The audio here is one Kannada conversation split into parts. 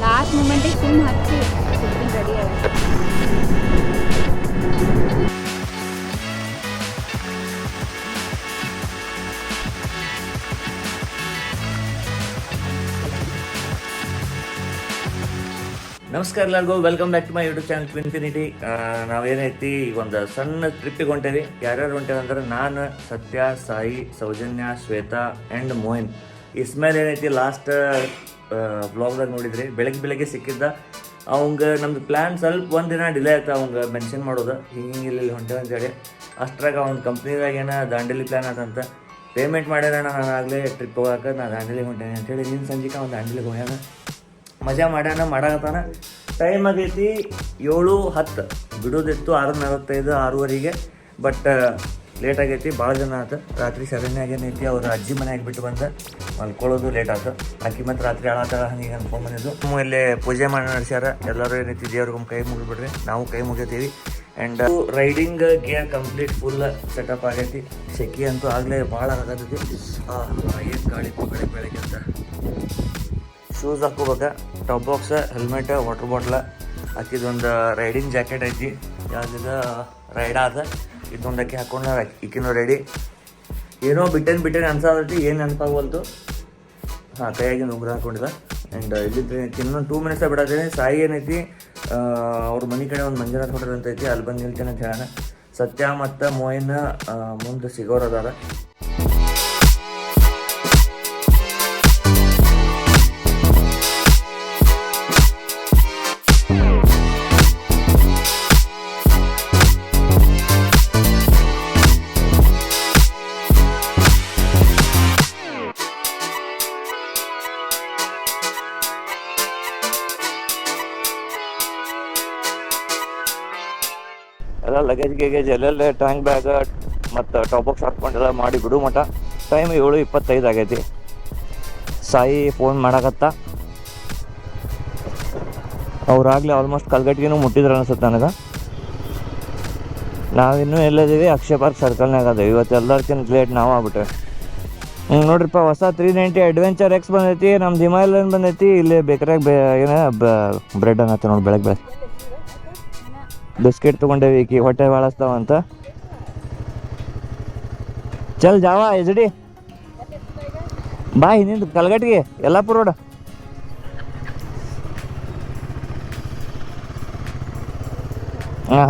ಲಾಸ್ಟ್ ಮೂಮೆಂಟಿಗೆ ಸುಮ್ಮನೆ ಹಚ್ಚಿ ರೆಡಿ ಆಗಿ ನಮಸ್ಕಾರ ಎಲ್ಲರಿಗೂ, welcome back to my YouTube channel Infinity. ನಾವೇನೈತಿ ಈಗ ಒಂದು ಸಣ್ಣ ಟ್ರಿಪ್ಪಿಗೆ ಹೊಂಟೇವಿ. ಯಾರ್ಯಾರು ಹೊಂಟೇವಿ ಅಂದ್ರೆ ನಾನು, ಸತ್ಯ, ಸಾಯಿ, ಸೌಜನ್ಯ, ಶ್ವೇತಾ ಆ್ಯಂಡ್ ಮೋಹಿನ್. ಇಸ್ಮೇಲ್ ಏನೈತಿ ಲಾಸ್ಟ್ ಬ್ಲಾಗ್ದಾಗ ನೋಡಿದ್ರಿ, ಬೆಳಗ್ಗೆ ಸಿಕ್ಕಿದ್ದ. ಅವಂಗೆ ನಮ್ದು ಪ್ಲ್ಯಾನ್ ಸ್ವಲ್ಪ ಒಂದಿನ ಡಿಲೇ ಆಯ್ತು ಅವಂಗೆ ಮೆನ್ಷನ್ ಮಾಡೋದು, ಹಿಂಗೆ ಇಲ್ಲಿ ಹೊಂಟೇವೆ ಅಂತೇಳಿ. ಅಷ್ಟ್ರಾಗ ಅವ್ನ ಕಂಪ್ನಿದಾಗ ಏನೋ ದಾಂಡೇಲಿ ಪ್ಲ್ಯಾನ್ ಆತಂತ. ಪೇಮೆಂಟ್ ಮಾಡ್ಯಾರ, ನಾನು ಆಗಲೇ ಟ್ರಿಪ್ ಹೋಗಕ್ಕೆ ನಾ ದಾಂಡೇಲಿಗೆ ಹೊಂಟೇನೆ ಅಂತೇಳಿ. ನಿನ್ನ ಸಂಜಿಕೆ ಅವ್ನು ದಾಂಡೇಲಿಗೆ ಹೋಗ್ಯಾನ, ಮಜಾ ಮಾಡಾಕತ್ತಾನ. ಟೈಮ್ ಆಗೈತಿ 7:10, ಬಿಡೋದಿತ್ತು 6:45 6:30. ಬಟ್ ಲೇಟ್ ಆಗೈತಿ, ಭಾಳ ಜನ ಆಯ್ತು. ರಾತ್ರಿ 7 ಆಗೇನೈತಿ. ಅವ್ರ ಅಜ್ಜಿ ಮನೆಯಾಗಿ ಬಿಟ್ಟು ಬಂದ ಮಲ್ಕೊಳ್ಳೋದು ಲೇಟ್ ಆಯ್ತು. ಆಕಿ ಮತ್ತು ರಾತ್ರಿ ಆಳಾತಾಳ ಹಂಗೆ ಅನ್ಕೊಂಡ್ಬಂದಿದ್ದು. ಇಲ್ಲೇ ಪೂಜೆ ಮಾಡಿ ನಡೆಸ್ಯಾರ. ಎಲ್ಲರೂ ಏನೈತಿ ದೇವ್ರಿಗೊಮ್ಮೆ ಕೈ ಮುಗಿಬಿಡ್ರಿ, ನಾವು ಕೈ ಮುಗಿತೀವಿ. And riding gear complete full setup ಆಗೈತಿ. ಸೆಕೆ ಅಂತೂ ಆಗಲೇ ಭಾಳ ಆಗತೈತಿ. ಏನು ಗಾಳಿ ಬೆಳಗ್ಗೆ ಅಂತ. ಶೂಸ್ ಹಾಕೋಬೇಕ, top box, helmet, water bottle, ಹಾಕಿದೊಂದು ರೈಡಿಂಗ್ ಜಾಕೆಟ್ ಐತಿ. ಯಾವುದಿದ ರೈಡ್ ಆದ ಇದೊಂದಕ್ಕೆ ಹಾಕೊಂಡು ಈಕಿನೂ ರೆಡಿ. ಏನೋ ಬಿಟ್ಟೇನು ಅನ್ಸಾದೈತಿ, ಏನು ನೆನಪಾಗವಲ್ತು. ಕೈಯಾಗಿನ ಉಂಗುರ ಹಾಕೊಂಡಿದ್ದ. ಆ್ಯಂಡ್ ಇಲ್ಲಿದ್ರೆ ಇನ್ನೊಂದು 2 ಮಿನಿಟ್ಸ್ ಬಿಡತ್ತೀನಿ. ಸಾಯಿ ಏನೈತಿ ಅವ್ರ ಮನೆ ಕಡೆ ಒಂದು ಮಂಜುನಾಥ್ ಹೋಟೆಲ್ ಅಂತ ಐತಿ, ಅಲ್ಲಿ ಬಂದು ನಿಲ್ತೇನೆ ಅಂತ ಹೇಳೋಣ. ಸತ್ಯ ಮತ್ತು ಮೋಹಿನ ಮುಂದೆ ಸಿಗೋರು ಅದಾರ. ಎಲ್ಲ ಲಗೇಜ್ ಎಲ್ಲೆಲ್ಲ ಟ್ಯಾಂಕ್ ಬ್ಯಾಗ್ ಮತ್ತು ಟಾಪ್ ಬಾಕ್ಸ್ ಹಾಕ್ಕೊಂಡೆಲ್ಲ ಮಾಡಿ ಬಿಡು ಮಟ. ಟೈಮ್ 7:25 ಆಗೈತಿ. ಸಾಯಿ ಫೋನ್ ಮಾಡಕತ್ತ. ಅವ್ರಾಗಲೇ ಆಲ್ಮೋಸ್ಟ್ ಕಲ್ಗಟ್ಟಿಗೂ ಮುಟ್ಟಿದ್ರು ಅನಿಸುತ್ತೆ ನನಗೆ. ನಾವಿನ್ನೂ ಎಲ್ಲದೀವಿ, ಅಕ್ಷಯ ಪಾರ್ಕ್ ಸರ್ಕಲ್ನಾಗ ಅದೇವಿ. ಇವತ್ತು ಎಲ್ಲರ್ಕಿಂತ ಲೇಟ್ ನಾವು ಆಗ್ಬಿಟ್ರೆ. ನೋಡ್ರಿಪ್ಪ, ಹೊಸ 390 ಅಡ್ವೆಂಚರ್ ಎಕ್ಸ್ ಬಂದೈತಿ. ನಮ್ದು ಹಿಮಾಲಯನ್ ಬಂದೈತಿ. ಇಲ್ಲಿ ಬೇಕರಿಯಾಗ ಬ್ರೆಡ್ ಅನ್ನತ್ತೆ ನೋಡಿ. ಬೆಳಗ್ಗೆ ಬಿಸ್ಕೆಟ್ ತೊಗೊಂಡೇವಿ, ಈಕಿ ಹೊಟ್ಟೆ ಬಾಳಿಸ್ತಾವಂತ. ಚಲ್ ಜಾವ ಎಜಡಿ ಬಾ ಹಿಂದಿಂದ ಕಲ್ಗಟ್ಟಿಗೆ ಯಲ್ಲಾಪುರ ರೋಡ್.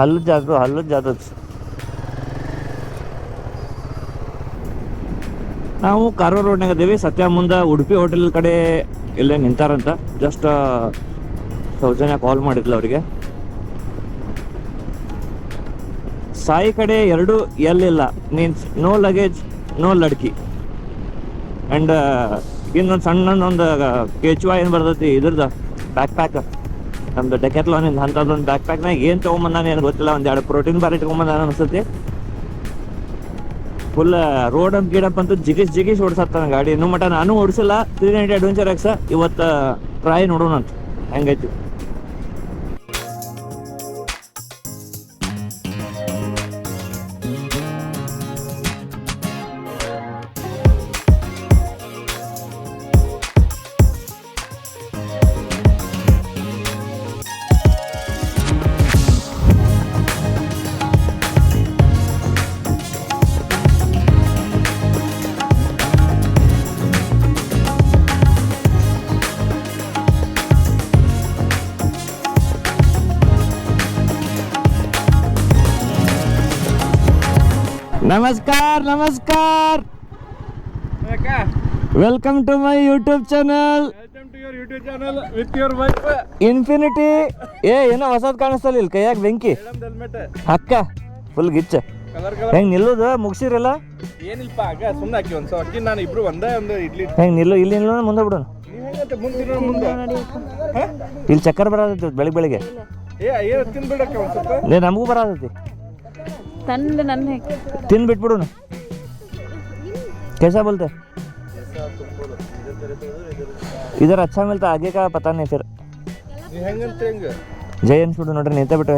ಹಲ್ಲದ ಜಾತ್ರೆ. ನಾವು ಕಾರವಾರ ರೋಡ್ನಾಗ ಅದೇವಿ. ಸತ್ಯ ಮುಂದೆ ಉಡುಪಿ ಹೋಟೆಲ್ ಕಡೆ ಇಲ್ಲೇ ನಿಂತಾರಂತ. ಜಸ್ಟ್ ಸೌಜನ್ಯ ಕಾಲ್ ಮಾಡಿದ್ಲು ಅವರಿಗೆ. ಸಾಯಿ ಕಡೆ 2 ಎಲ್ಲಿಲ್ಲ, ಮೀನ್ಸ್ ನೋ ಲಗೇಜ್ ನೋ ಲಡ್ಕಿ. ಆ್ಯಂಡ್ ಇನ್ನೊಂದು ಸಣ್ಣದೊಂದು ಕೆಚುವ ಏನು ಬರ್ತೈತಿ ಇದ್ರದ್ದು ಬ್ಯಾಕ್ ಪ್ಯಾಕ್, ನಮ್ದು ಡೆಕ್ಯಾಥ್ಲಾನಿಂದ ಅಂಥದ್ದೊಂದು ಬ್ಯಾಕ್ ಪ್ಯಾಕ್ನಾಗ ಏನು ತೊಗೊಂಬಂದಾನೆ ಏನು ಗೊತ್ತಿಲ್ಲ. 2 ಪ್ರೋಟೀನ್ ಬಾರ್ ಇಟ್ಕೊಂಬಂದಾನ ಅನಿಸ್ತೈತಿ. ಫುಲ್ ರೋಡ್ ಅಂತ ಗಿಡಪ್ ಅಂತೂ ಜಿಗಿಸ್ ಓಡಿಸತ್ತಾನ ಗಾಡಿ. ಇನ್ನೂ ಮಟ್ಟ ನಾನು ಓಡಿಸಿಲ್ಲ 390 ಅಡ್ವೆಂಚರ್ ಎಕ್ಸ್. ಇವತ್ತು ಟ್ರೈ ನೋಡೋಣ ಅಂತ ಹೆಂಗೈತಿ. ನಮಸ್ಕಾರ. Welcome to my YouTube channel. With your wife infinity. ಏನೋ ಹೊಸದ್ ಕಾಣಿಸ್ತಲ್ಲ ಇಲ್ಲಿ ಕೈಯಾಗ ಬೆಂಕಿ ಅಕ್ಕ ಫುಲ್ ಗಿಚ್ಚ. ಹೆಂಗ್ ನಿಲ್ಲೋದು ಮುಗಿಸಿರಲ್ಲ? ಏನಿಲ್ಪ ಆಗ ಸುಮ್ಮನೆ ಹಾಕಿ ಒಂದು ಅಕ್ಕಿ ನಾನು ಇಬ್ರು ಒಂದೇ ಒಂದು ಇಡ್ಲಿ. ಹೆಂಗ್ ಇಲ್ಲಿ ನಿಲ್ಲೋಣ, ಮುಂದೆ ಬಿಡೋಣ. ಇಲ್ಲಿ ಚಕ್ಕರ್ ಬರತೈತಿ ಬೆಳಿಗ್ಗೆ. ತಿನ್ಬಿಡಕ್ಕೆ ಒಂದು ಸ್ವಲ್ಪ ನಮಗೂ ಬರತೈತಿ. ತಿನ್ ಬಿಟ್ಬಿಡೋಣ. कैसा बोलते इधर अच्छा मिलता आगे का पता नहीं फिर ಜೈ ಅನ್ಸ್ಬಿಟ್ಟು ನೋಡ್ರಿ. ನಿಂತೆ ಬಿಟ್ಟು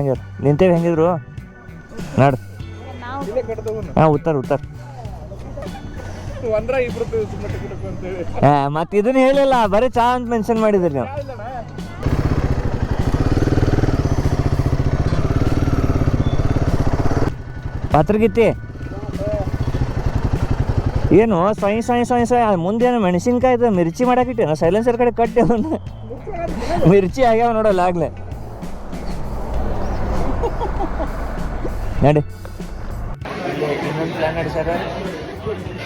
ನಿಂತೇವೆ ಹೆಂಗಿದ್ರು ನಾಡು. ಹಾಂ ಉತ್ತರ ಒಂದ್ರ ಇಬ್ರು ಸುಮ್ಮನೆ ಟಿಕೆಟ್ ಅಂತೇಳಿ ಮತ್ತೆ ಇದನ್ನ ಹೇಳಿಲ್ಲ, ಬರೀ ಚಾ ಅಂತ ಮೆನ್ಷನ್ ಮಾಡಿದ್ರಿ ನೀವು. ಪಾತ್ರಗೀತಿ ಏನು ಸಾಯಿ ಸಾಯಿ ಸಾಯಿ ಸಾಯಿ ಮುಂದೇನು ಮೆಣಸಿನ್ಕಾಯ್ದು ಮಿರ್ಚಿ ಮಾಡಾಕಿಟ್ಟೇನು ಸೈಲೆನ್ಸರ್ ಕಡೆ ಕಟ್ಟಿ ಅವನು ಮಿರ್ಚಿ ಆಗ್ಯಾವ ನೋಡಲ್ಲ ಆಗ್ಲೇ. ನಡಿ ಇನ್ನೊಂದು ಪ್ಲ್ಯಾನ್ ನಡ್ಸ್ಯಾರ.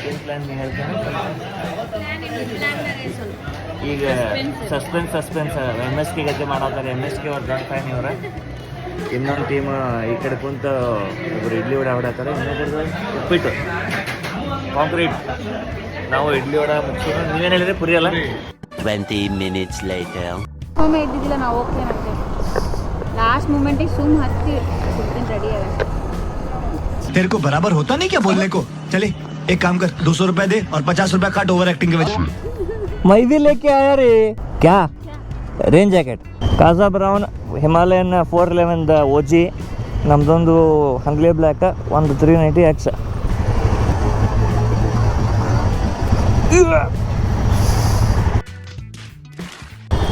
ಏನು ಪ್ಲ್ಯಾನ್ ಹೇಳ್ತಾನೆ ಈಗ ಸಸ್ಪೆನ್ಸ್ MSK ಗತಿ ಮಾಡತ್ತಾರೆ. MSK ಅವ್ರ ದೊಡ್ಡ ಫ್ಯಾನ್ ಇವ್ರ. ಇನ್ನೊಂದು ಟೀಮ್ ಈ ಕಡೆ ಕುಂತ ಒಬ್ರು ಇಡ್ಲಿ ವಡೆ ಹೊಡಾತಾರೆ, ಇನ್ನೊಬ್ರು ಉಪ್ಪಿಟ್ಟು ಕಾಂಕ್ರೀಟ್. ನಾವು ಇಡ್ಲಿ ವಡೆ ಮುಗಿಸೋಣ. ನೀವೇನು ಹೇಳಿದ್ರೆ ಪುರಿ ಅಲ್ಲ. 20 minutes later. ಒಮ್ಮೆ ಇದ್ದಿದ್ದಿಲ್ಲ ನಾವು ಓಕೆ ಅಂತ ಲಾಸ್ಟ್ ಮೂಮೆಂಟಿಗೆ ಸುಮ್ಮ ಹತ್ತಿ ರೆಡಿ ಆಗ. तेरे को बराबर होता नहीं क्या बोलने को? चले एक काम कर 200 रुपए दे और 50 रुपए काट ओवर एक्टिंग के वजह। मैं भी लेके आया रे. क्या rain jacket Kaza brown Himalayan 411 OG, ನಮ್ದೊಂದು ಹಂಗ್ಲಿ ಬ್ಲ್ಯಾಕ್, ಒಂದು 390X.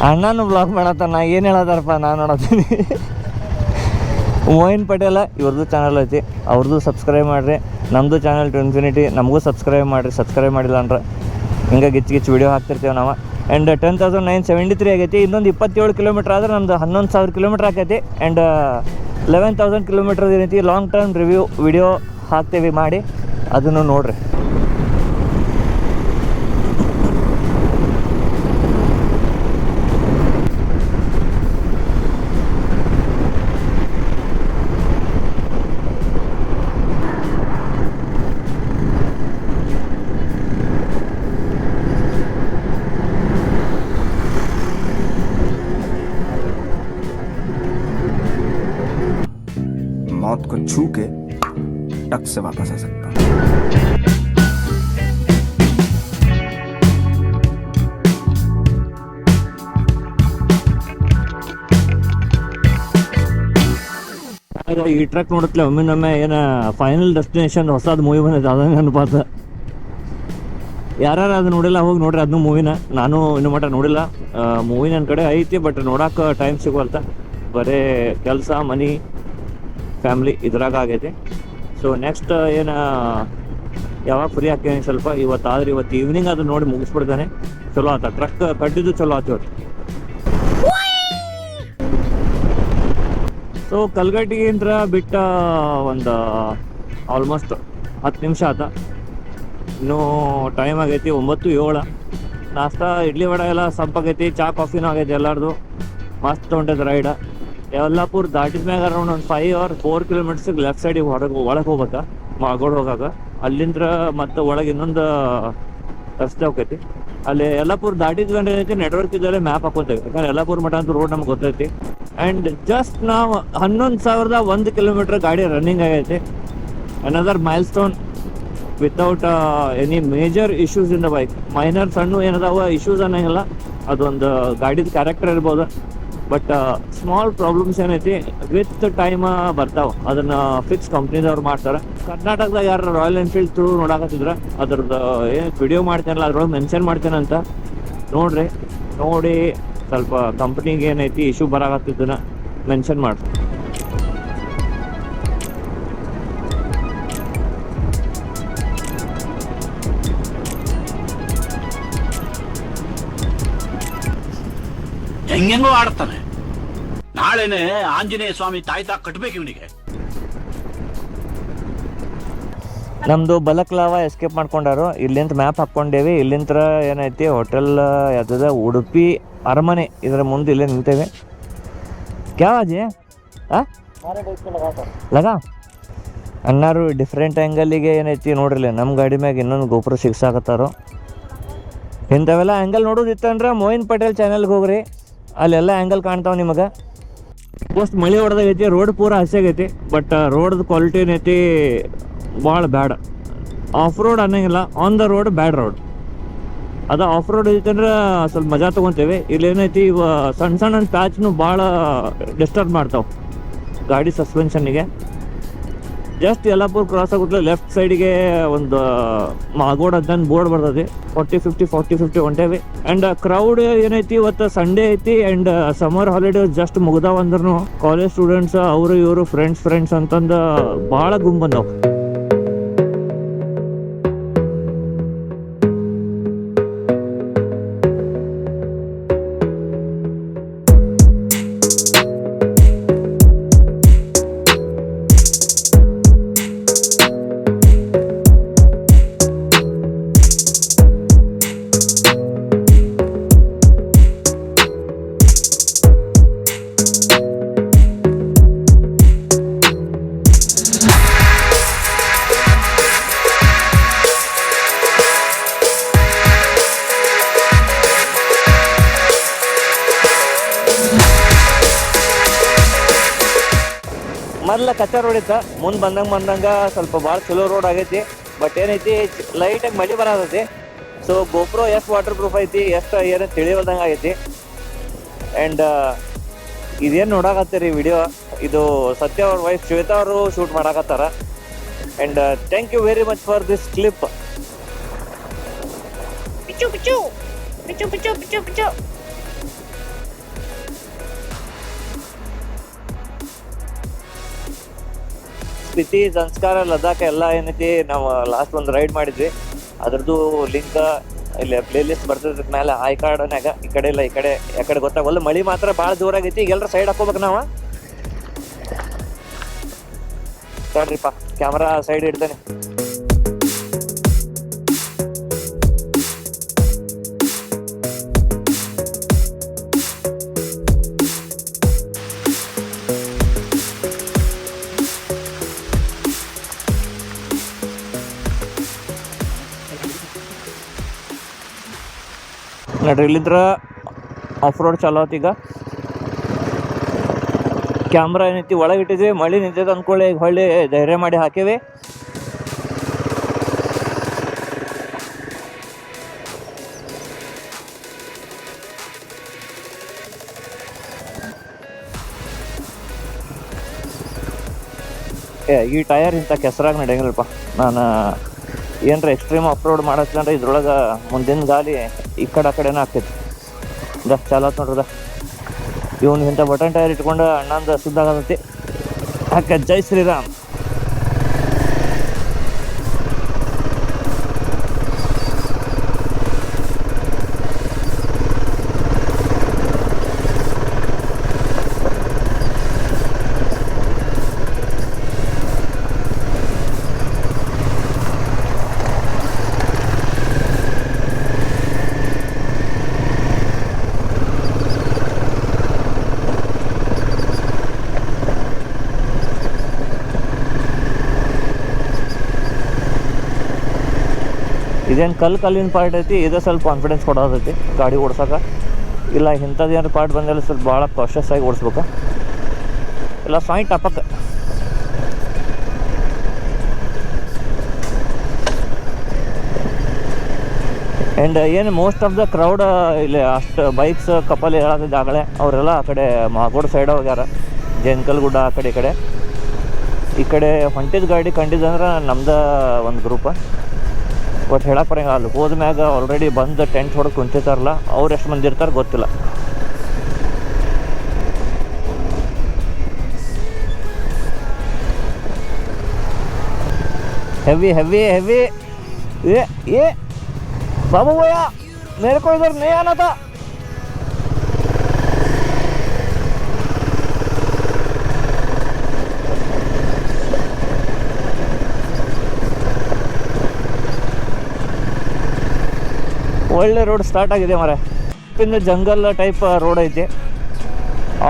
ಅಣ್ಣನು ಬ್ಲಾಗ್ ಮಾಡತ್ತ. ನಾ ಏನು ಹೇಳತ್ತಾರಪ್ಪ, ನಾನು ನೋಡತ್ತೀನಿ. ಮೋಯಿನ್ ಪಟೇಲ ಇವ್ರದ್ದು ಚಾನಲ್ ಐತಿ, ಅವ್ರದ್ದು ಸಬ್ಸ್ಕ್ರೈಬ್ ಮಾಡಿರಿ. ನಮ್ಮದು ಚಾನಲ್ ಟ್ವಿನ್ಫಿನಿಟಿ, ನಮಗೂ ಸಬ್ಸ್ಕ್ರೈಬ್ ಮಾಡಿರಿ. ಸಬ್ಸ್ಕ್ರೈಬ್ ಮಾಡಿಲ್ಲ ಅಂದ್ರೆ ಹಿಂಗೆ ಗಿಚ್ಚು ವಿಡಿಯೋ ಹಾಕ್ತಿರ್ತೀವಿ ನಾವು. ಆ್ಯಂಡ್ 10,973 ಆಗೈತಿ. ಇನ್ನೊಂದು 27 ಕಿಲೋಮೀಟ್ರ್ ಆದ್ರೆ ನಮ್ದು 11,000 ಕಿಲೋಮೀಟ್ರ್ ಆಕೈತಿ. ಆ್ಯಂಡ್ 11,000 ಕಿಲೋಮೀಟ್ರ್ ಏನೈತಿ ಲಾಂಗ್ ಟರ್ಮ್ ರಿವ್ಯೂ ವಿಡಿಯೋ ಹಾಕ್ತೇವೆ, ಮಾಡಿ ಅದನ್ನು ನೋಡಿರಿ. मौत को छू के टक से वापस आ सकता हूँ. ಈ ಟ್ರಕ್ ನೋಡತ್ಲೆ ಒಮ್ಮೆ ಏನು ಫೈನಲ್ ಡೆಸ್ಟಿನೇಷನ್ ಹೊಸದು ಮೂವಿ ಬಂದೈತೆ, ಅದಂಗೆ ಅನ್ಪಾತ. ಯಾರು ಅದು ನೋಡಿಲ್ಲ ಹೋಗಿ ನೋಡ್ರಿ ಅದನ್ನು ಮೂವಿನ. ನಾನು ಇನ್ನೂ ಮಟ್ಟ ನೋಡಿಲ್ಲ ಮೂವಿ. ನನ್ನ ಕಡೆ ಐತಿ, ಬಟ್ ನೋಡೋಕೆ ಟೈಮ್ ಸಿಗೋಲ್ತ. ಬರೀ ಕೆಲಸ, ಮನಿ, ಫ್ಯಾಮ್ಲಿ ಇದ್ರಾಗ ಆಗೈತಿ. ಸೊ ನೆಕ್ಸ್ಟ್ ಏನು ಯಾವಾಗ ಫ್ರೀ ಹಾಕೇನಿ ಸ್ವಲ್ಪ ಇವತ್ತಾದ್ರೆ ಇವತ್ತು ಈವ್ನಿಂಗ್ ಅದು ನೋಡಿ ಮುಗಿಸ್ಬಿಡ್ತಾನೆ. ಚಲೋ ಆತ, ಟ್ರಕ್ ಕಟ್ಟಿದ್ದು ಚಲೋ ಆತ ಇವತ್ತು. ಸೊ ಕಲ್ಗಟ್ಟಿಗಿಂತ ಬಿಟ್ಟ ಒಂದು ಆಲ್ಮೋಸ್ಟ್ 10 ನಿಮಿಷ ಆತ. ಇನ್ನೂ ಟೈಮ್ ಆಗೈತಿ 9:07. ನಾಷ್ಟ ಇಡ್ಲಿ ವಡೆ ಎಲ್ಲ ಸಂಪಾಗೈತಿ, ಚಾ ಕಾಫಿನೂ ಆಗೈತಿ ಎಲ್ಲರದು. ಮಸ್ತ್ ಹೊಂಟೈತೆ ರೈಡ. ಯಲ್ಲಾಪುರ ದಾಟಿದ ಮ್ಯಾಗ ಅರೌಂಡ್ ಒಂದು 5 or 4 ಕಿಲೋಮೀಟರ್ಸಿಗೆ ಲೆಫ್ಟ್ ಸೈಡಿಗೆ ಒಳಗೆ ಹೋಗ್ಬೇಕಾ ಮಾಗೋಡ್ ಹೋಗಾಕ. ಅಲ್ಲಿಂದ ಮತ್ತೆ ಒಳಗೆ ಇನ್ನೊಂದು ರಸ್ತೆ ಹೋಗ್ತೈತಿ. ಅಲ್ಲಿ ಯಲ್ಲಾಪುರ ದಾಟಿದ ಏನೈತಿ ನೆಟ್ವರ್ಕ್ ಇದ್ದರೆ ಮ್ಯಾಪ್ ಹಾಕೋತೇವೆ, ಯಾಕಂದ್ರೆ ಯಲ್ಲಾಪುರ ಮಠ ಅಂತ ರೋಡ್ ನಮ್ಗೆ ಗೊತ್ತೈತಿ. ಆ್ಯಂಡ್ ಜಸ್ಟ್ ನಾವು 11,001 ಕಿಲೋಮೀಟರ್ ಗಾಡಿ ರನ್ನಿಂಗ್ ಆಗೈತಿ. Another milestone without any major issues in the bike. Minor ಸಣ್ಣ ಏನದಾವ ಇಶ್ಯೂಸ್ ಅನ್ನಂಗಿಲ್ಲ, ಅದೊಂದು ಗಾಡಿದ ಕ್ಯಾರೆಕ್ಟರ್ ಇರ್ಬೋದು. ಬಟ್ ಸ್ಮಾಲ್ ಪ್ರಾಬ್ಲಮ್ಸ್ ಏನೈತಿ ವಿತ್ ಟೈಮ್ ಬರ್ತಾವೆ, ಅದನ್ನು ಫಿಕ್ಸ್ ಕಂಪ್ನಿದವ್ರು ಮಾಡ್ತಾರೆ. ಕರ್ನಾಟಕದಾಗ ಯಾರು ರಾಯಲ್ ಎನ್ಫೀಲ್ಡ್ ಥ್ರೂ ನೋಡಾಕತ್ತಿದ್ರೆ ಅದ್ರದ್ದು ಏನು ವಿಡಿಯೋ ಮಾಡ್ತೇನಲ್ಲ ಅದ್ರೊಳಗೆ ಮೆನ್ಷನ್ ಮಾಡ್ತೇನಂತ ನೋಡ್ರಿ. ನೋಡಿ ಸ್ವಲ್ಪ ಕಂಪ್ನಿಗೆ ಏನೈತಿ ಇಶ್ಯೂ ಬರಾಕತ್ತಿದ್ದನ್ನ ಮೆನ್ಷನ್ ಮಾಡ್ರಿ. ಹೆಂಗೆಂಗೋ ಆಡ್ತಾನೆ. ನಾಳೆನೆ ಆಂಜನೇಯ ಸ್ವಾಮಿ ತಾಯ್ತಾ ಕಟ್ಬೇಕು ಇವನಿಗೆ. ನಮ್ಮದು ಬಲಕ್ಲಾವ ಎಸ್ಕೇಪ್ ಮಾಡ್ಕೊಂಡಾರು. ಇಲ್ಲಿಂದ ಮ್ಯಾಪ್ ಹಾಕ್ಕೊಂಡೇವಿ. ಇಲ್ಲಿಂದ ಏನೈತಿ ಹೋಟೆಲ್ ಯಾವ್ದದ ಉಡುಪಿ ಅರಮನೆ, ಇದರ ಮುಂದೆ ಇಲ್ಲೇ ನಿಂತೇವೆ. ಕ್ಯಾವಾಜಿ ಲಗಾ ಅನ್ನಾರು ಡಿಫ್ರೆಂಟ್ ಆ್ಯಂಗಲಿಗೆ ಏನೈತಿ ನೋಡ್ರಿಲ್ಲ. ನಮ್ಮ ಗಾಡಿ ಮ್ಯಾಗ ಇನ್ನೊಂದು ಗೋಪುರ ಸಿಗ್ಸಾಕತ್ತಾರೋ. ಇಂಥವೆಲ್ಲ ಆ್ಯಂಗಲ್ ನೋಡೋದಿತ್ತಂದ್ರೆ ಮೋಯಿನ್ ಪಟೇಲ್ ಚಾನಲ್ಗೆ ಹೋಗ್ರಿ, ಅಲ್ಲೆಲ್ಲ ಆ್ಯಂಗಲ್ ಕಾಣ್ತಾವೆ ನಿಮಗೆ. ಮೋಸ್ಟ್ ಮಳೆ ಹೊಡೆದಾಗೈತಿ, ರೋಡ್ ಪೂರ ಹಸಿಯಾಗೈತಿ. ಬಟ್ ರೋಡ್ದು ಕ್ವಾಲಿಟಿ ಏನೈತಿ ಭಾಳ ಬ್ಯಾಡ. ಆಫ್ ರೋಡ್ ಅನ್ನಂಗಿಲ್ಲ, on the road bad road ಅದ. ಆಫ್ ರೋಡ್ ಐತಂದ್ರೆ ಸ್ವಲ್ಪ ಮಜಾ ತೊಗೊತೇವೆ. ಇಲ್ಲಿ ಏನೈತಿ ಇವ ಸಣ್ಣ ಸಣ್ಣ ಪ್ಯಾಚ್ನು ಭಾಳ ಡಿಸ್ಟರ್ಬ್ ಮಾಡ್ತಾವೆ ಗಾಡಿ ಸಸ್ಪೆನ್ಷನ್ನಿಗೆ. ಜಸ್ಟ್ ಯಲ್ಲಾಪುರ ಕ್ರಾಸ್ ಆಗುತ್ತೆ ಲೆಫ್ಟ್ ಸೈಡ್ಗೆ ಒಂದು ಮಾಗೋಡ್ ಅಂತ ಬೋರ್ಡ್ ಬರ್ತದೆ 40-50 ಹೊಂಟೇವಿ. ಅಂಡ್ ಕ್ರೌಡ್ ಏನೈತಿ ಇವತ್ತು ಸಂಡೇ ಐತಿ ಅಂಡ್ ಸಮ್ಮರ್ ಹಾಲಿಡೇಸ್ ಜಸ್ಟ್ ಮುಗ್ದಾವ ಅಂದ್ರೂ ಕಾಲೇಜ್ ಸ್ಟೂಡೆಂಟ್ಸ್ ಅವರು ಇವರು ಫ್ರೆಂಡ್ಸ್ ಅಂತಂದ ಭಾಳ ಗುಂಪು ಬಂದವು. ಮೊದಲ ಕಚ್ಚಾ ರೋಡ್ ಇತ್ತ, ಮುಂದೆ ಬಂದಂಗ ಸ್ವಲ್ಪ ಭಾಳ ಚಲೋ ರೋಡ್ ಆಗೈತಿ. ಬಟ್ ಏನೈತಿ ಲೈಟಾಗಿ ಮಳೆ ಬರತೈತಿ. ಸೊ ಗೋಪ್ರೋ ಎಷ್ಟು ವಾಟರ್ ಪ್ರೂಫ್ ಐತಿ, ಎಷ್ಟು ಏನು ತಿಳಿಯೋದಂಗೆ ಆಗೈತಿ. ಆ್ಯಂಡ್ ಇದೇನು ನೋಡಾಕತ್ತೀರಿ ವಿಡಿಯೋ, ಇದು ಸತ್ಯ ಅವ್ರ ವೈಫ್ ಶ್ವೇತಾ ಅವರು ಶೂಟ್ ಮಾಡಾಕತ್ತಾರ. And thank you very much for this clip. Spiti, Zanskar, Ladakh ಎಲ್ಲ ಏನೈತಿ ನಾವು ಲಾಸ್ಟ್ ಒಂದು ರೈಡ್ ಮಾಡಿದ್ವಿ. ಅದ್ರದ್ದು ಲಿಂಕ್ ಇಲ್ಲಿ ಪ್ಲೇ ಲಿಸ್ಟ್ ಬರ್ತದ ಮೇಲೆ ಐ ಕಾರ್ಡ್ನಾಗ. ಈ ಕಡೆ ಇಲ್ಲ, ಈ ಕಡೆ ಗೊತ್ತಾಗಲ್ಲ. ಮಳಿ ಮಾತ್ರ ಭಾಳ ಜೋರಾಗೈತಿ. ಈಗ ಎಲ್ಲರೂ ಸೈಡ್ ಹಾಕೋಬೇಕು ನಾವು. ನೋಡ್ರಿಪ್ಪ, ಕ್ಯಾಮ್ರಾ ಸೈಡ್ ಇಡ್ತೇನೆ. ನೋಡ್ರಿ, ಇಲ್ಲಿದ್ರ ಆಫ್ ರೋಡ್ ಚಾಲೋ ಆಯ್ತು. ಈಗ ಕ್ಯಾಮ್ರಾ ಏನೈತಿ ಒಳಗೆ ಇಟ್ಟಿದ್ವಿ. ಮಳೆ ನಿಂತೈತೆ ಅಂದ್ಕೊಳ್ಳಿ, ಈಗ ಹೊಳ್ಳಿ ಧೈರ್ಯ ಮಾಡಿ ಹಾಕಿವಿ. ಈ ಟಯರ್ ಇಂಥ ಕೆಸರಾಗಿ ನಡೆಯಂಗಿಲ್ಲಪ್ಪ. ನಾನು ಏನರ ಎಕ್ಸ್ಟ್ರೀಮ್ ಆಫ್ ರೋಡ್ ಮಾಡತ್ತಂದ್ರೆ ಇದ್ರೊಳಗೆ ಮುಂದಿನ ಗಾಲಿ ಈ ಕಡೆ ಆ ಕಡೆನೇ ಆಗ್ತೈತಿ. ಚಾಲೋ ಆಯ್ತು ನೋಡ್ರದ. ಇವನು ಇಂಥ ಬಟನ್ ಟೈರ್ ಇಟ್ಕೊಂಡು ಅಣ್ಣಂದು ಸುದ್ದಾಗತೈತಿ. ಯಾಕೆ ಜೈ ಶ್ರೀರಾಮ್. ಇದೇನು ಕಲ್ಲಿನ ಪಾರ್ಟ್ ಐತಿ, ಇದು ಸ್ವಲ್ಪ ಕಾನ್ಫಿಡೆನ್ಸ್ ಕೊಡೋದೈತಿ ಗಾಡಿ ಓಡ್ಸೋಕೆ. ಇಲ್ಲ ಇಂಥದ್ದು ಏನಾರು ಪಾರ್ಟ್ ಬಂದೆಲ್ಲ ಸ್ವಲ್ಪ ಭಾಳ ಕಾಷಿಯಸ್ ಆಗಿ ಓಡಿಸ್ಬೇಕು. ಇಲ್ಲ ಸಾಯಿಂಟ್ ಟಪಕ್ಕೆ. ಆ್ಯಂಡ್ ಏನು ಮೋಸ್ಟ್ ಆಫ್ ದ ಕ್ರೌಡ್ ಇಲ್ಲಿ ಅಷ್ಟು ಬೈಕ್ಸ್ ಕಪಲ್ ಹೇಳತ್ತಿದ್ದ ಆಗಲೇ ಅವರೆಲ್ಲ ಆ ಕಡೆ ಮಾಗೋಡ್ ಸೈಡ್ ಹೋಗ್ಯಾರ. ಜೇನ್ಕಲ್ ಗುಡ್ಡ ಆ ಕಡೆ ಈ ಕಡೆ ಹೊಂಟಿದ ಗಾಡಿ ಕಂಡಿದ್ದಂದ್ರೆ ನಮ್ದು ಒಂದು ಗ್ರೂಪ. ಬಟ್ ಹೇಳಕ್ಕೆ ಬರಂಗ, ಅಲ್ಲಿ ಹೋದ್ಮ್ಯಾಗ ಆಲ್ರೆಡಿ ಬಂದು ಟೆಂಟ್ ಹೊಡೆದು ಕುಂತಿರ್ತಾರಲ್ಲ, ಅವ್ರು ಎಷ್ಟು ಮಂದಿ ಇರ್ತಾರೆ ಗೊತ್ತಿಲ್ಲ. Heavy heavy heavy. ಏ ಬಾಬು ಭಯ್ಯ, मेरे को इधर नहीं आना था. ಒಳ್ಳೆ ರೋಡ್ ಸ್ಟಾರ್ಟ್ ಆಗಿದೆ ಮರೆ. ಇನ್ನು ಜಂಗಲ್ ಟೈಪ್ ರೋಡ್ ಐತಿ.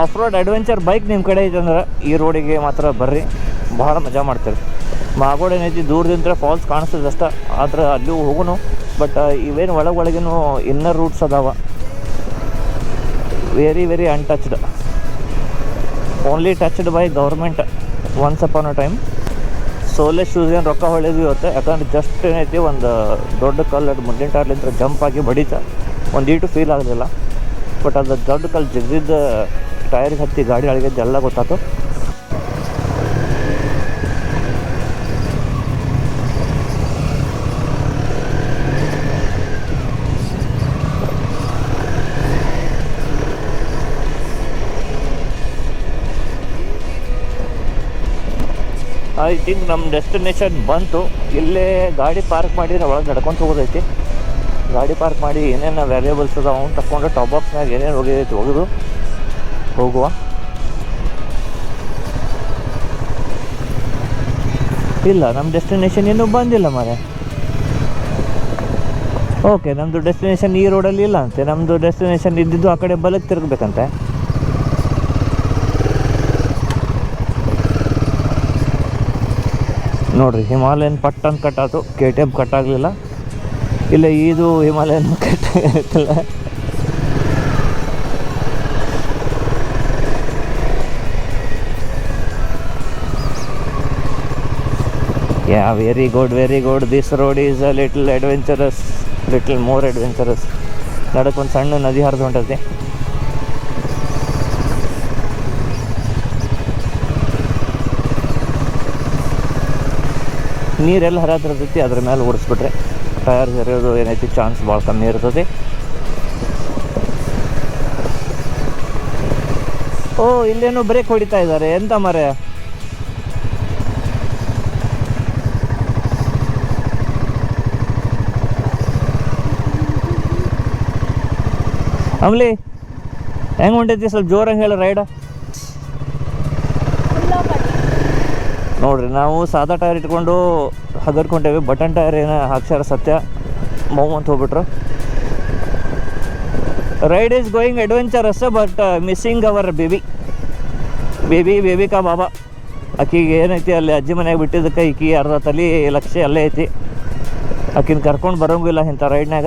ಆಫ್ ರೋಡ್ ಅಡ್ವೆಂಚರ್ ಬೈಕ್ ನಿಮ್ಮ ಕಡೆ ಐತೆ ಅಂದ್ರೆ ಈ ರೋಡಿಗೆ ಮಾತ್ರ ಬರ್ರಿ, ಭಾಳ ಮಜಾ ಮಾಡ್ತೀರಿ. ಮಾಗೋಡ್ ಏನೈತಿ ದೂರದಿಂದ ಫಾಲ್ಸ್ ಕಾಣಿಸ್ತದೆ ಅಷ್ಟ, ಆದ್ರೆ ಅಲ್ಲೂ ಹೋಗುನು. ಬಟ್ ಇವೇನು ಒಳಗಿನೂ ಇನ್ನರ್ ರೂಟ್ಸ್ ಅದಾವ, very very untouched, only touched by government once upon a time. Sole shoes ಏನು ರೊಕ್ಕ ಹೊಳೆದ್ವಿ ಇವತ್ತು, ಯಾಕಂದ್ರೆ ಜಸ್ಟ್ ಏನೈತಿ ಒಂದು ದೊಡ್ಡ ಕಲ್ಲು ಅದು ಮುಂದಿನ ಟಾರ್ಲಿಂದ ಜಂಪ್ ಆಗಿ ಬಡೀತ, ಒಂದೀಟು ಫೀಲ್ ಆಗಲಿಲ್ಲ. ಬಟ್ ಅದು ದೊಡ್ಡ ಕಲ್ಲು ಜಿಗ್ದಿದ್ದು ಟೈರಿಗೆ ಹತ್ತಿ ಗಾಡಿ ಅಳಗಿದ್ದು ಎಲ್ಲ ಗೊತ್ತಾಯ್ತು. ಐ ಥಿಂಕ್ ನಮ್ಮ ಡೆಸ್ಟಿನೇಷನ್ ಬಂತು. ಇಲ್ಲೇ ಗಾಡಿ ಪಾರ್ಕ್ ಮಾಡಿದ್ರೆ ಒಳಗೆ ನಡ್ಕೊಂತ ಹೋಗೋದೈತಿ. ಗಾಡಿ ಪಾರ್ಕ್ ಮಾಡಿ ಏನೇನು ವ್ಯಾಲ್ಯೂಬಲ್ಸ್ ಅದಾವ ಅವ್ನು ತಗೊಂಡು ಟಾಪ್ ಬಾಕ್ಸ್ನಾಗ ಏನೇನು ಹೋಗಿದೈತಿ ಹೋಗೋದು ಹೋಗುವ. ಇಲ್ಲ, ನಮ್ಮ ಡೆಸ್ಟಿನೇಷನ್ ಇನ್ನೂ ಬಂದಿಲ್ಲ ಮಾರೆ. ಓಕೆ, ನಮ್ಮದು ಡೆಸ್ಟಿನೇಷನ್ ಈ ರೋಡಲ್ಲಿ ಇಲ್ಲ ಅಂತೆ. ನಮ್ಮದು ಡೆಸ್ಟಿನೇಷನ್ ಇದ್ದಿದ್ದು ಆ ಕಡೆ ಬಲಕ್ಕೆ ತಿರುಗಬೇಕಂತೆ. ನೋಡ್ರಿ, ಹಿಮಾಲಯನ್ ಪಟ್ಟನ್ ಕಟ್ಟಾತು, KTM ಕಟ್ಟಾಗಲಿಲ್ಲ. ಇಲ್ಲ, ಇದು Himalayan ಕಟ್ಟಾಗಿಲ್ಲ. Yeah, very good, very good. This road is a little adventurous, little more adventurous. ನಡಕ್ಕೊಂದು ಸಣ್ಣ ನದಿ ಹರಿದು ಹೊಂಟೈತಿ. ನೀರೆಲ್ಲ ಹರಿದಿರ್ತೈತಿ, ಅದ್ರ ಮೇಲೆ ಓಡಿಸ್ಬಿಟ್ರೆ ಟಯರ್ ಹರಿಯೋದು ಏನೈತಿ ಚಾನ್ಸ್ ಭಾಳ ಕಮ್ಮಿ ಇರ್ತದೆ. ಓ, ಇಲ್ಲೇನೋ ಬ್ರೇಕ್ ಹೊಡಿತಾ ಇದ್ದಾರೆ, ಎಂತ ಮರೆ. ಅಮ್ಲಿ, ಹೆಂಗೆ ಹೊಂಟೈತಿ? ಸ್ವಲ್ಪ ಜೋರಾಗಿ ಹೇಳಿ ರೈಡ. ನೋಡ್ರಿ, ನಾವು ಸಾದಾ ಟೈರ್ ಇಟ್ಕೊಂಡು ಹಗರ್ಕೊಂಡೇವಿ. ಬಟನ್ ಟೈರ್ ಏನೋ ಹಾಕ್ಸ್ಯಾರ ಸತ್ಯ ಮೌ ಅಂತ ಹೋಗ್ಬಿಟ್ರು. Ride is going adventurous but missing our baby ಕಾ ಬಾಬಾ. ಆಕಿಗೆ ಏನೈತಿ ಅಲ್ಲಿ ಅಜ್ಜಿ ಮನೆಯಾಗ ಬಿಟ್ಟಿದ್ದಕ್ಕೆ ಈಕಿ ಅರ್ಧ ತಲೆ ಲಕ್ಷ ಅಲ್ಲೇ ಐತಿ. ಆಕಿನ ಕರ್ಕೊಂಡು ಬರೋಂಗಿಲ್ಲ ಇಂಥ ರೈಡ್ನಾಗ.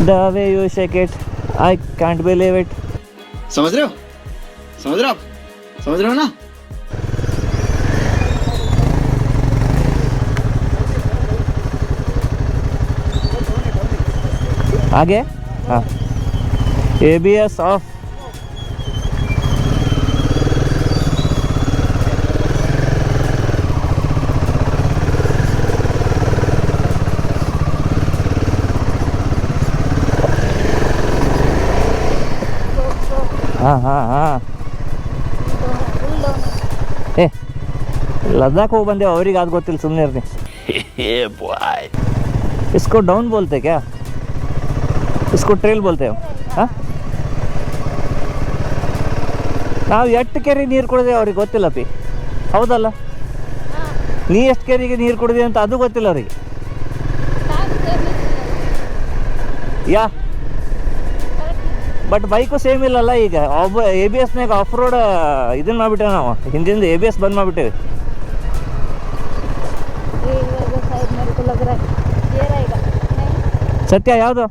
The way you shake it, I can't believe it. समझ रहे हो आप समझ रहे हो ना? आगे हाँ, ABS ऑफ. हाँ ಏ ಲದ್ದಾಖ್ ಹೋಗಿ ಬಂದೇವು, ಅವ್ರಿಗೆ ಅದು ಗೊತ್ತಿಲ್ಲ, ಸುಮ್ಮನೆ ಇರ್ನಿ. इसको डाउन बोलते क्या? इसको ट्रेल बोलते हो? हाँ, ನಾವು ಎಷ್ಟು ಕೆರೆ ನೀರು ಕುಡಿದೇವೆ ಅವ್ರಿಗೆ ಗೊತ್ತಿಲ್ಲ ಪಿ. ಹೌದಲ್ಲ, ನೀ ಎಷ್ಟು ಕೆರೆಗೆ ನೀರು ಕುಡಿದೆ ಅಂತ ಅದು ಗೊತ್ತಿಲ್ಲ ಅವ್ರಿಗೆ. ಯಾ, ಬಟ್ ಬೈಕು ಸೇಮ್ ಇಲ್ಲಲ್ಲ. ಈಗ ABSನಾಗ ಆಫ್ ರೋಡ್ ಇದನ್ನು ಮಾಡಿಬಿಟ್ಟೇವೆ ನಾವು. ಹಿಂದಿಂದ ABS ಬಂದ್ ಮಾಡಿಬಿಟ್ಟೇವೆ. ಸತ್ಯ ಯಾವುದು?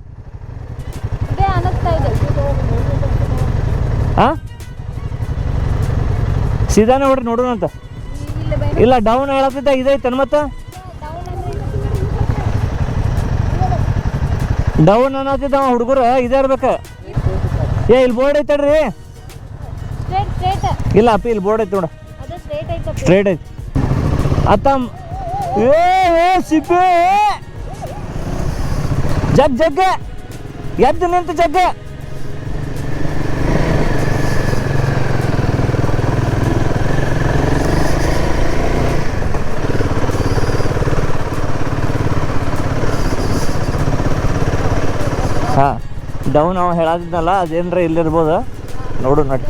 ಹಾಂ, ಸೀದಾನೆ ನೋಡ್ರಿ, ನೋಡೋಣ ಅಂತ. ಇಲ್ಲ, ಡೌನ್ ಹೇಳತ್ತಿದ್ದ ಇದೈತೆ ಮತ್ತೆ. ಡೌನ್ ಅನ್ನತ್ತಿದ್ದ ಹುಡುಗರು ಇದೇ ಇರ್ಬೇಕು. ಏ, ಇಲ್ಲಿ ಬೋರ್ಡ್ ಐತಡ್ರಿ. ಇಲ್ಲ ಅಪ್ಪಿ, ಇಲ್ಲಿ ಬೋರ್ಡ್ ಐತಿ ನೋಡ, ಸ್ಟ್ರೇಟ್ ಐತಿ. ಅತ್ತ ಸಿಪ್ಪೆ ಜಗ್ ಎದ್ದು ನಿಂತು ಜಗ್ಗ. ಹಾಂ, ಡೌನ್ ಅವ ಹೇಳದಿದ್ನಲ್ಲ, ಅದೇನ್ರ ಇಲ್ಲಿರ್ಬೋದು. ನೋಡು ನಡಿ.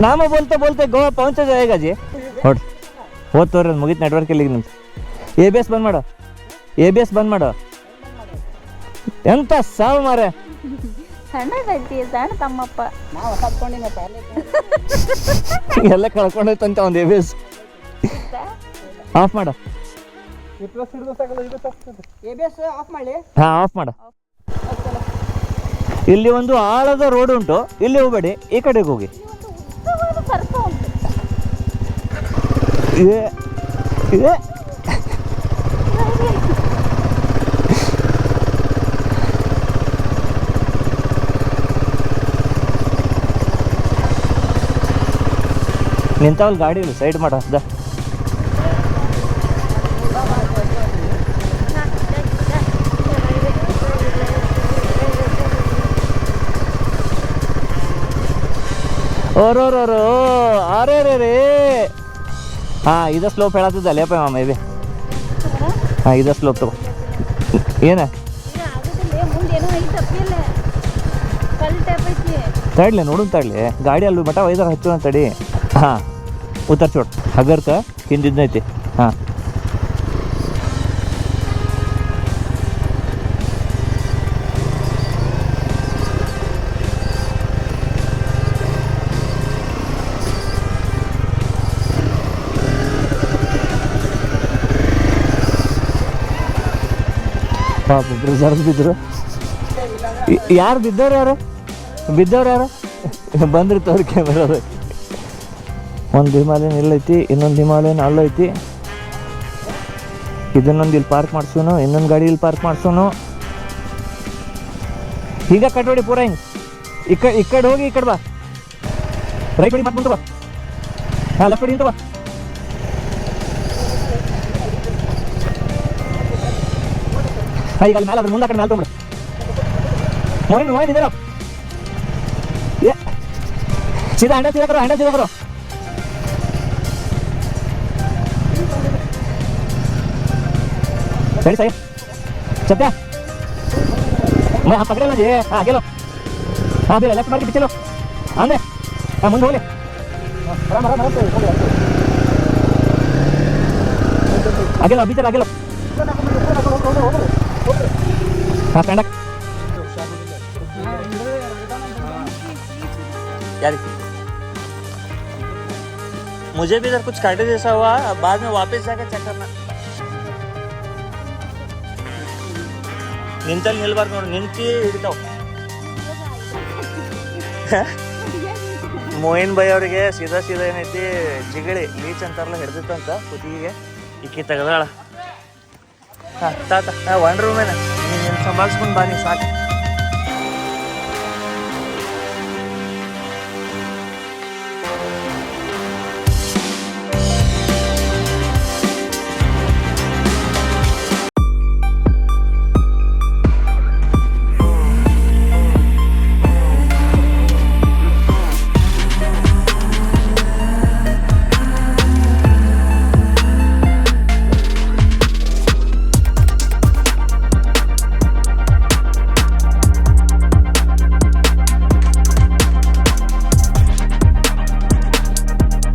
नाम बोलते बोलते गोवा पहुंचा जाएगा जी. ನೋಡಿ ಹೋದ್ ತೋರಿ ಮುಗಿತು ನೆಟ್ವರ್ಕ್ ಇಲ್ಲಿ ನಿಮ್ದು. ABS ಬಂದ್ ಮಾಡು, ABS ಬಂದ್ ಮಾಡು. ಎಂತ ಸಾವು ಮಾರೆ. ಸಣ್ಣ ತಮ್ಮಪ್ಪ ಎಲ್ಲ ಕಳ್ಕೊಂಡೈತಂತ ಒಂದು ABS ಆಫ್ ಮಾಡು. ಹಾಂ, ಆಫ್ ಮಾಡು. ಇಲ್ಲಿ ಒಂದು ಆಳದ ರೋಡ್ ಉಂಟು, ಇಲ್ಲಿ ಹೋಗಬೇಡಿ, ಈ ಕಡೆಗೆ ಹೋಗಿ. ನಿಂತಾವಲ್ಲ ಗಾಡಿ ಸೈಡ್ ಮಾಡ ಓರೋರೋರೋ ಅರೆ ರೇ ರೇ ಹಾಂ ಇದು ಸ್ಲೋಪ್ ಹೇಳತ್ತಿದ್ದ ಲೇಪ ಮಾಮ ಇದೆ ಹಾಂ ಇದು ಸ್ಲೋಪ್ ತಗೋ ಏನ ತಡ್ಲಿ ನೋಡು ತಡ್ಲಿ ಗಾಡಿ ಅಲ್ಲಿ ಮಟ ಒಯ್ದಾಗ ಹಚ್ಚು ತಡಿ ಹಾಂ ಉತ್ತರ ಚೋಟ್ ಹಗರ್ಕ ಹಿಂದಿದ್ನೈತಿ ಹಾಂ ಪಾಪ ಜರ್ದು ಬಿದ್ದರು ಯಾರು ಬಿದ್ದವ್ರು ಯಾರು ಬಂದ್ರಿ ತೋರ್ ಕ್ಯಾಮೆರಾದ ಒಂದು ಹಿಮಾಲಯನ್ ಇಲ್ಲೈತಿ ಇನ್ನೊಂದು ಹಿಮಾಲಯನ್ ಅಲ್ಲೈತಿ ಇದನ್ನೊಂದು ಇಲ್ಲಿ ಪಾರ್ಕ್ ಮಾಡ್ಸೋನು ಇನ್ನೊಂದು ಗಾಡಿ ಇಲ್ಲಿ ಪಾರ್ಕ್ ಮಾಡ್ಸೋನು ಈಗ ಕಟ್ಬೇಡಿ ಪೂರ ಹಿಂಗೆ ಈ ಕಡೆ ಹೋಗಿ ಈ ಕಡೆ ಬಾ ರೈಟ್ ಹೊಡಿ ಮತ್ತೆ ಬಾ ಹಾಂ ಲೆಫ್ಟ್ ಹೊಡಿ ಬಾ ಈಗ ಅಲ್ಲಿ ಮೇಲೆ ಅದ್ರ ಮುಂದೆ ಕಡೆ ಮೇಲೆ ತೊಗೊಂಡು ಇದ್ದೀರ सीधा हैंडल सीधा करो सही सही सत्या मैं हाँ पकड़े ना जी हाँ आगे लो हाँ फिर लेफ्ट मार के पीछे लो आंदे हाँ मुंड बोले आगे लो अभी चल आगे लो हाँ स्टैंड अप यार मुझे भी इधर कुछ कांटे जैसा हुआ बाद में वापस जाकर चेक करना ನಿಂತಲ್ಲಿ ನಿಲ್ಬಾರ್ದು ನೋಡಿ ನಿಂತು ಹಿಡಿತಾವ ಮೋಯಿನ್ ಬೈ ಅವರಿಗೆ ಸೀದಾ ಏನೈತಿ ಜಿಗಳಿ ಲೀಚ್ ಅಂತಾರಲ್ಲ ಹಿಡ್ದಿತ್ತಂತ ಕುತ್ತಿಗೆ ಇಕ್ಕಿ ತೆಗೆದಾಳ ಹಾಂ ತಾತ ಒನ್ ರೂಮೇನ ನೀನು ಸಂಭಾಳಿಸ್ಕೊಂಡು ಬಾ ನೀ ಸಾಕು